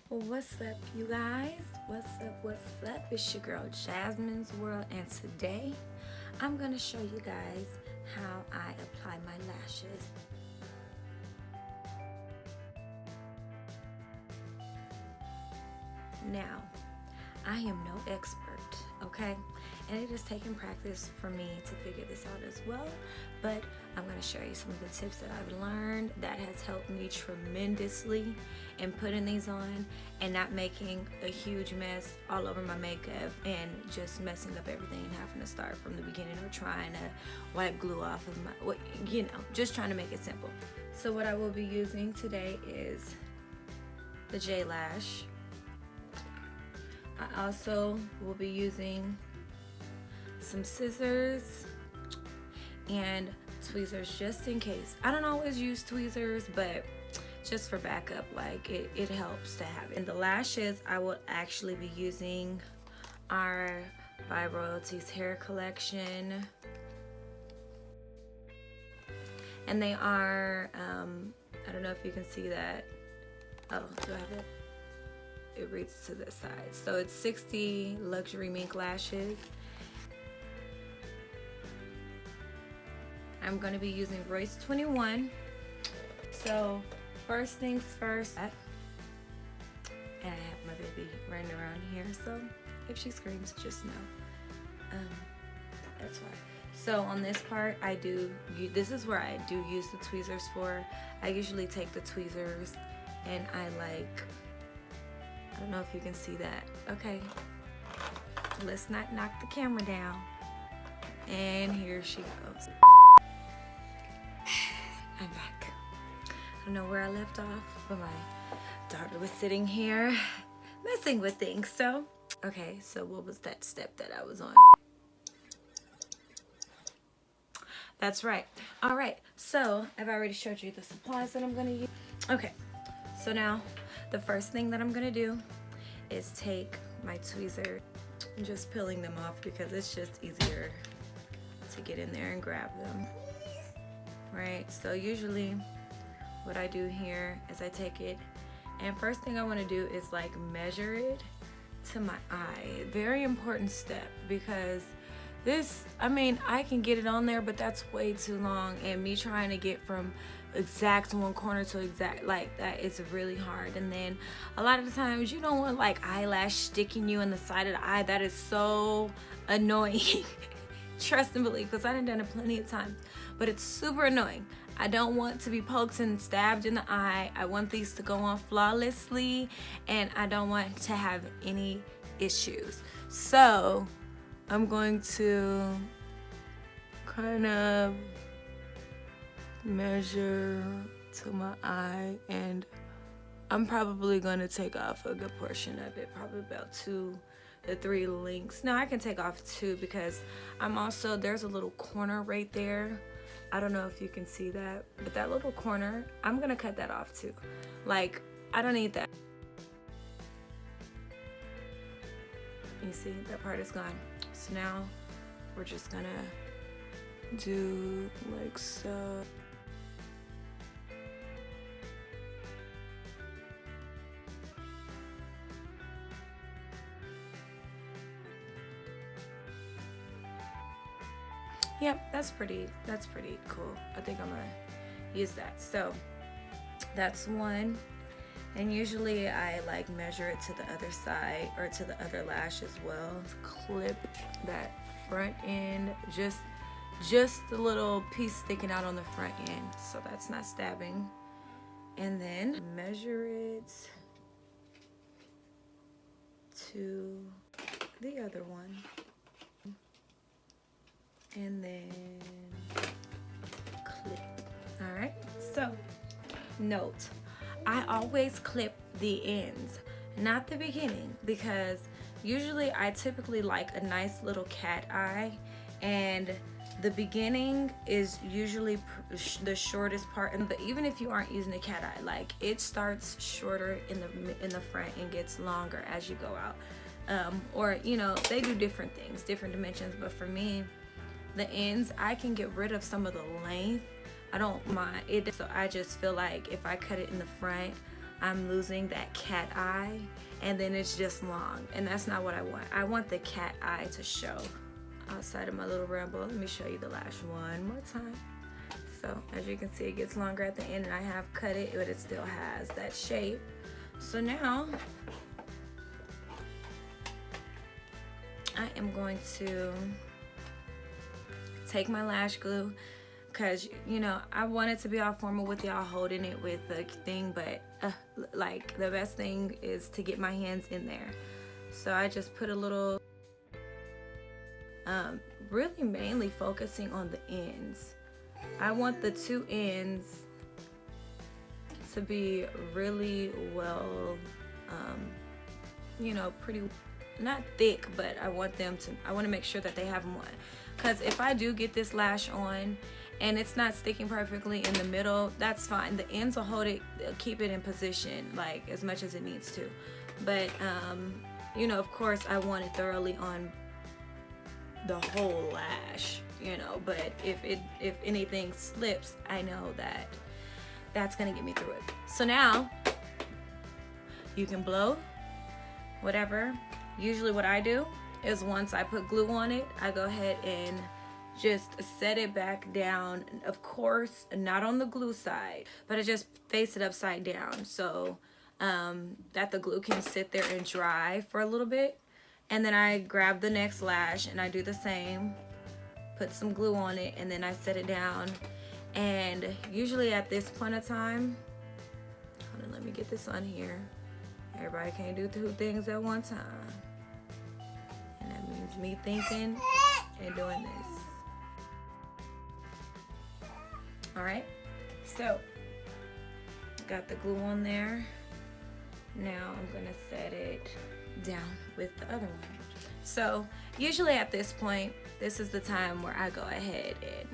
What's up, you guys? What's up? What's up? It's your girl Jasmine's World, and today I'm gonna show you guys how I apply my lashes. Now, I am no expert, okay? And it has taken practice for me to figure this out as well, but I'm gonna show you some of the tips that I've learned that has helped me tremendously in putting these on and not making a huge mess all over my makeup and just messing up everything and having to start from the beginning or trying to wipe glue off of my, just trying to make it simple. So what I will be using today is the J-Lash. I also will be using some scissors and tweezers just in case. I don't always use tweezers, but just for backup, like it helps to have it. And the lashes, I will actually be using our by Royalties hair collection. And they are, I don't know if you can see that. Oh, do I have it? It reads to this side. So it's 60 luxury mink lashes. I'm going to be using Royce 21. So first things first, and I have my baby running around here, so if she screams, just know that's why. So on this part, this is where I do use the tweezers for. I usually take the tweezers and I don't know if you can see that. Okay, let's not knock the camera down. And here she goes. I'm back. I don't know where I left off, but my daughter was sitting here messing with things. So, okay, so what was that step that I was on? That's right. All right, so I've already showed you the supplies that I'm gonna use. Okay, so now the first thing that I'm gonna do is take my tweezer. I'm just peeling them off because it's just easier to get in there and grab them. Right, so usually what I do here is I take it, and first thing I want to do is like measure it to my eye. Very important step, because this, I can get it on there, but that's way too long, and me trying to get from exact one corner to exact like that, it's really hard. And then a lot of the times you don't want like eyelash sticking you in the side of the eye. That is so annoying. Trust and believe, because I done it plenty of times, but it's super annoying. I don't want to be poked and stabbed in the eye. I want these to go on flawlessly, and I don't want to have any issues. So I'm going to kind of measure to my eye, and I'm probably going to take off a good portion of it, probably about 2 to 3 links. Now I can take off 2 because there's a little corner right there. I don't know if you can see that, but that little corner, I'm gonna cut that off too. Like, I don't need that. You see, that part is gone. So now we're just gonna do like so. Yep, that's pretty cool. I think I'm gonna use that. So that's one. And usually I like measure it to the other side or to the other lash as well. Clip that front end, just the little piece sticking out on the front end, so that's not stabbing. And then measure it to the other one. And then clip. All right, so note, I always clip the ends, not the beginning, because usually I typically like a nice little cat eye, and the beginning is usually the shortest part. And even if you aren't using a cat eye, like it starts shorter in the front and gets longer as you go out. Or they do different things, different dimensions, but for me, the ends, I can get rid of some of the length. I don't mind it, so I just feel like if I cut it in the front, I'm losing that cat eye, and then it's just long, and that's not what I want. I want the cat eye to show. Outside of my little ramble, let me show you the lash one more time. So as you can see, it gets longer at the end, and I have cut it, but it still has that shape. So now I am going to take my lash glue, because you know I want it to be all formal with y'all holding it with the thing, but like the best thing is to get my hands in there. So I just put a little, really mainly focusing on the ends. I want the two ends to be really well, you know, pretty, not thick, but I want to make sure that they have them on. Because if I do get this lash on and it's not sticking perfectly in the middle, that's fine. The ends will hold it, keep it in position like as much as it needs to. But you know, of course I want it thoroughly on the whole lash, you know, but if anything slips, I know that that's gonna get me through it. So now you can blow whatever. Usually what I do is once I put glue on it, I go ahead and just set it back down. Of course, not on the glue side, but I just face it upside down so that the glue can sit there and dry for a little bit. And then I grab the next lash and I do the same, put some glue on it, and then I set it down. And usually at this point of time, hold on, let me get this on here. Everybody can't do two things at one time. And that means me thinking and doing this. All right, so got the glue on there. Now I'm gonna set it down with the other one. So usually at this point, this is the time where I go ahead and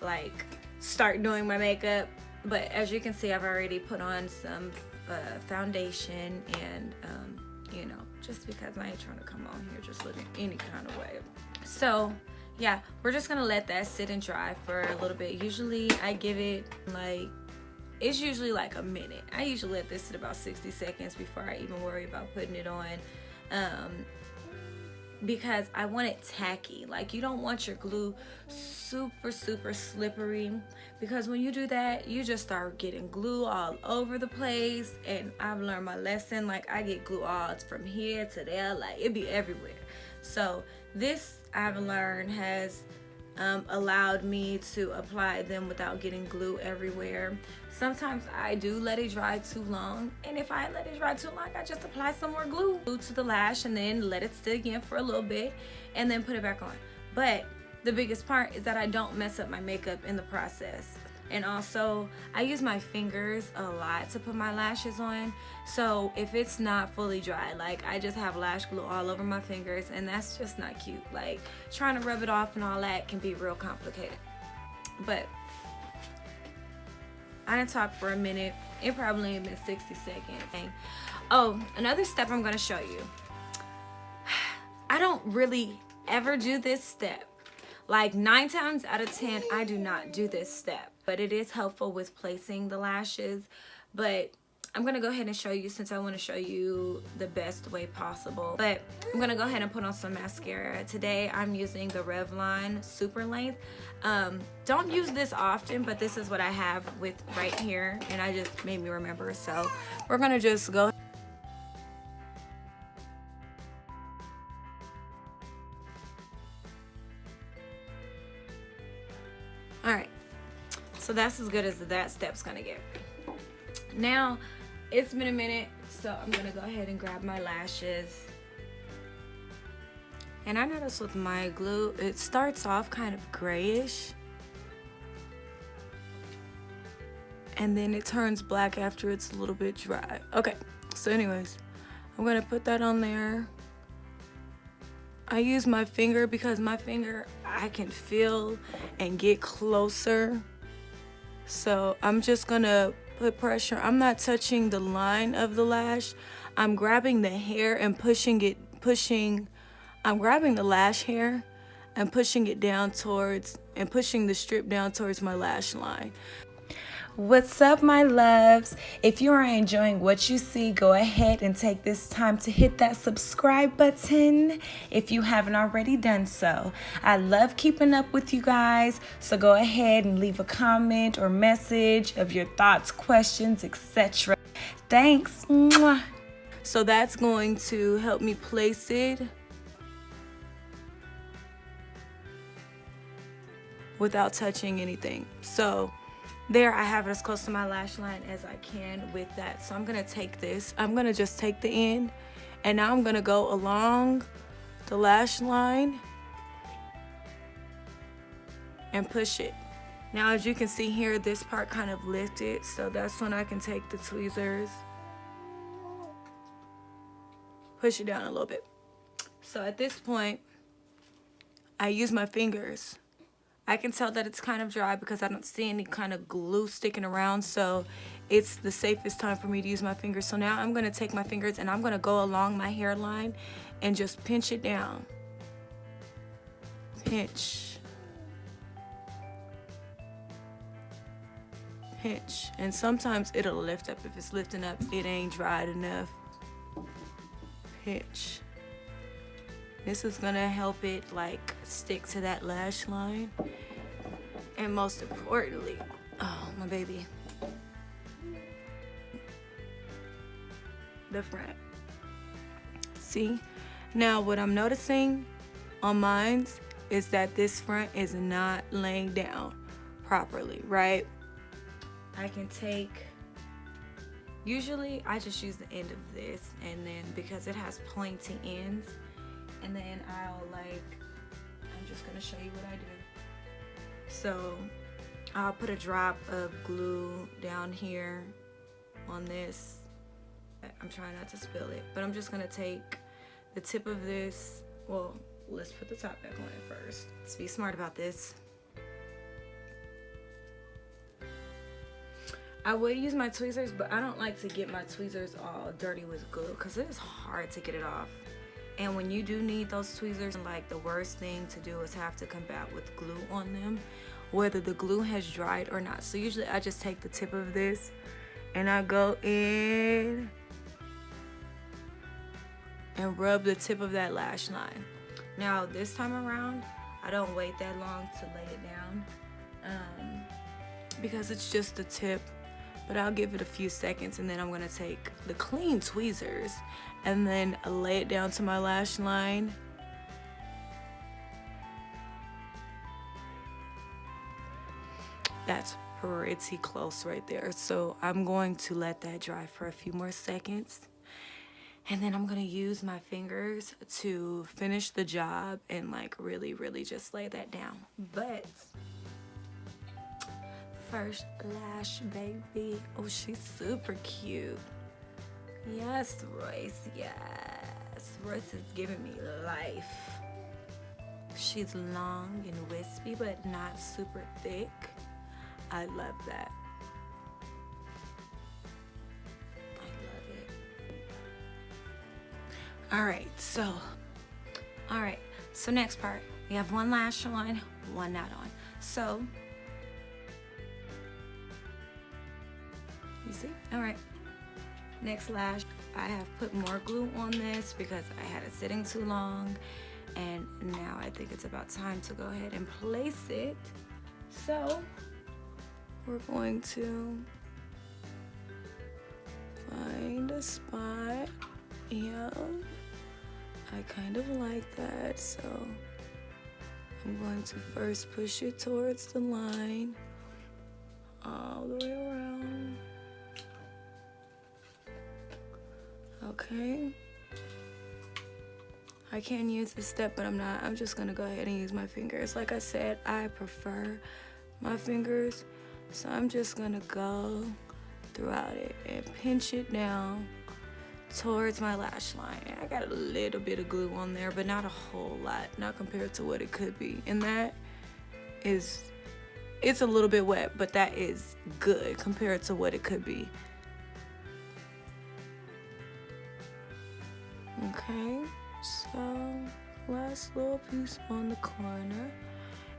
like start doing my makeup. But as you can see, I've already put on some foundation, and you know, just because I ain't trying to come on here just looking any kind of way. So yeah, we're just gonna let that sit and dry for a little bit. Usually I give it like, it's usually like a minute. I usually let this sit about 60 seconds before I even worry about putting it on, because I want it tacky. Like, you don't want your glue super slippery, because when you do that, you just start getting glue all over the place. And I've learned my lesson. Like, I get glue all from here to there, like it be everywhere. So this, I've learned, has allowed me to apply them without getting glue everywhere. Sometimes I do let it dry too long, and if I let it dry too long, I just apply some more glue to the lash and then let it sit again for a little bit and then put it back on. But the biggest part is that I don't mess up my makeup in the process. And also, I use my fingers a lot to put my lashes on. So if it's not fully dry, like I just have lash glue all over my fingers, and that's just not cute. Like, trying to rub it off and all that can be real complicated. But I done talked for a minute. It probably ain't been 60 seconds. Oh, another step I'm gonna show you. I don't really ever do this step. Like 9 times out of 10, I do not do this step. But it is helpful with placing the lashes. But I'm gonna go ahead and show you, since I wanna show you the best way possible. But I'm gonna go ahead and put on some mascara. Today, I'm using the Revlon Super Length. Don't use this often, but this is what I have with right here. And I just made me remember. So we're gonna just go. All right. So that's as good as that step's gonna get. Now, it's been a minute, so I'm gonna go ahead and grab my lashes. And I noticed with my glue, it starts off kind of grayish, and then it turns black after it's a little bit dry. Okay, so anyways, I'm gonna put that on there. I use my finger because my finger, I can feel and get closer. So I'm just gonna put pressure. I'm not touching the line of the lash. I'm grabbing the hair and I'm grabbing the lash hair and pushing it down towards, and pushing the strip down towards my lash line. What's up, my loves? If you are enjoying what you see, go ahead and take this time to hit that subscribe button if you haven't already done so. I love keeping up with you guys, so go ahead and leave a comment or message of your thoughts, questions, etc. Thanks. Mwah. So that's going to help me place it without touching anything. So there, I have it as close to my lash line as I can with that. So I'm gonna take this, I'm gonna just take the end, and now I'm gonna go along the lash line and push it. Now, as you can see here, this part kind of lifted, so that's when I can take the tweezers, push it down a little bit. So at this point, I use my fingers. I can tell that it's kind of dry because I don't see any kind of glue sticking around, so it's the safest time for me to use my fingers. So now I'm gonna take my fingers and I'm gonna go along my hairline and just pinch it down. Pinch. Pinch. And sometimes it'll lift up. If it's lifting up, it ain't dried enough. Pinch. This is gonna help it like stick to that lash line. And most importantly, oh, my baby, the front. See? Now what I'm noticing on mine is that this front is not laying down properly, right? I can take, usually I just use the end of this, and then because it has pointy ends, and then I'll I'm just gonna show you what I do. So I'll put a drop of glue down here on this. I'm trying not to spill it, but I'm just gonna take the tip of this. Well, let's put the top back on it first. Let's be smart about this. I would use my tweezers, but I don't like to get my tweezers all dirty with glue because it is hard to get it off. And when you do need those tweezers, like, the worst thing to do is have to come back with glue on them, whether the glue has dried or not. So usually I just take the tip of this and I go in and rub the tip of that lash line. Now this time around, I don't wait that long to lay it down because it's just the tip. But I'll give it a few seconds, and then I'm gonna take the clean tweezers and then lay it down to my lash line. That's pretty close right there. So I'm going to let that dry for a few more seconds. And then I'm gonna use my fingers to finish the job and really, really just lay that down. But first lash, baby. Oh, she's super cute. Yes, Royce, yes. Royce is giving me life. She's long and wispy, but not super thick. I love that. I love it. All right, so next part. We have one lash on, one not on. So, you see? All right. Next lash, I have put more glue on this because I had it sitting too long, and now I think it's about time to go ahead and place it. So we're going to find a spot. Yeah, I kind of like that, so I'm going to first push it towards the line all the way around. Okay. I can use this step, but I'm not. I'm just gonna go ahead and use my fingers. Like I said, I prefer my fingers, so I'm just gonna go throughout it and pinch it down towards my lash line. I got a little bit of glue on there, but not a whole lot, not compared to what it could be. And that is, it's a little bit wet, but that is good compared to what it could be. Okay, so last little piece on the corner.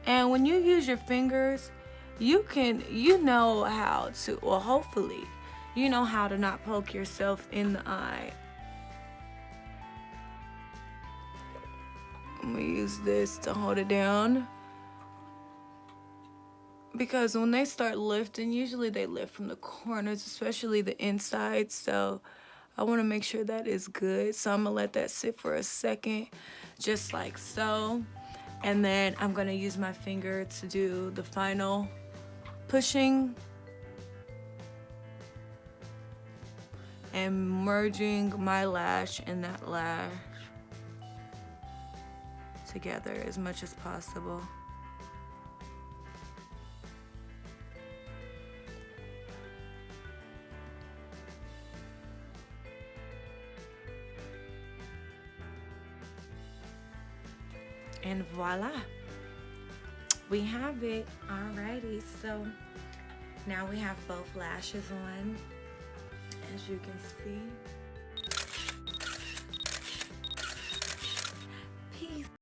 And when you use your fingers, you know how to, well, hopefully, you know how to not poke yourself in the eye. I'm gonna use this to hold it down. Because when they start lifting, usually they lift from the corners, especially the inside. So I want to make sure that is good. So I'm going to let that sit for a second, just like so. And then I'm going to use my finger to do the final pushing and merging my lash and that lash together as much as possible. And voila, we have it. Alrighty, so now we have both lashes on, as you can see.